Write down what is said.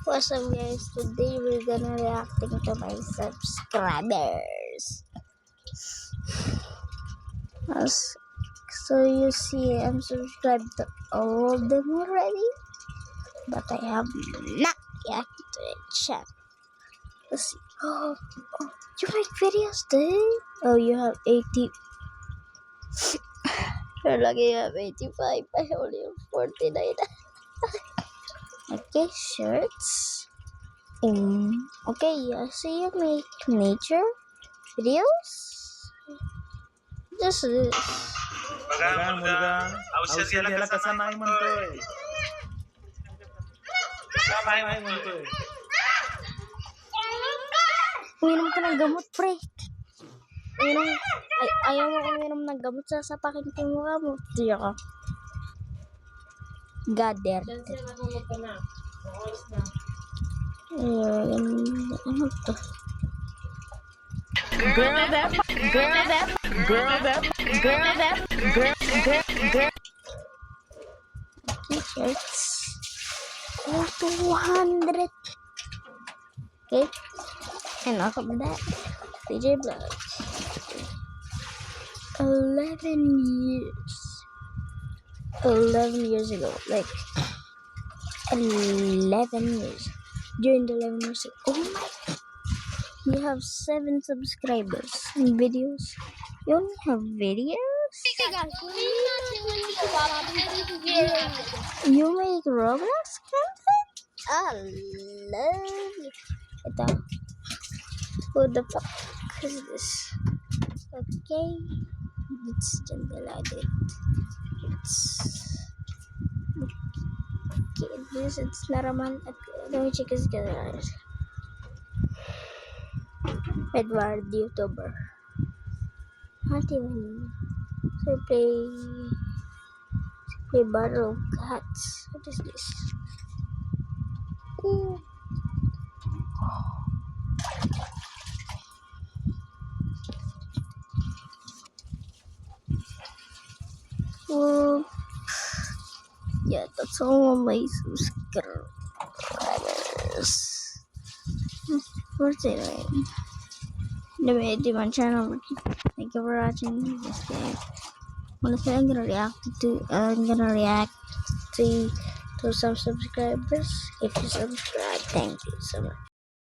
What's up guys, today we're gonna reacting to my subscribers. As- So you see I'm subscribed to all of them already, but I have not yet to the channel. Let's see. Oh, you make videos too? Oh, you have 80. You're lucky you have 85. I only have 49. Okay, shirts. Okay, so you make nature videos? Just this. मुलगा औषध याला कसा नाही म्हणतोय Uminom ka ng gamot, pre. Ayaw mo uminom ng gamot, sasapakin ko yung mukha mo. Diya ka. Gader. Ano to? T-shirts. Oh, 200. Okay. Enough of that. DJ Vlog. 11 years. 11 years ago. Like, 11 years. During the 11 years ago. Oh my. You have 7 subscribers and videos. You only have videos? You make Roblox content? I love you. Ito. Who the fuck is this? Okay. It's gentle-headed. It's not a man. Let me check his guys. Edward, YouTuber. Not even. So play Battle of Cats. What is this? Ooh. Well, yeah, that's all of my subscribers. What's it like? Anyway, do my channel. Thank you for watching this game. Honestly, I'm gonna react to some subscribers. If you subscribe, thank you so much.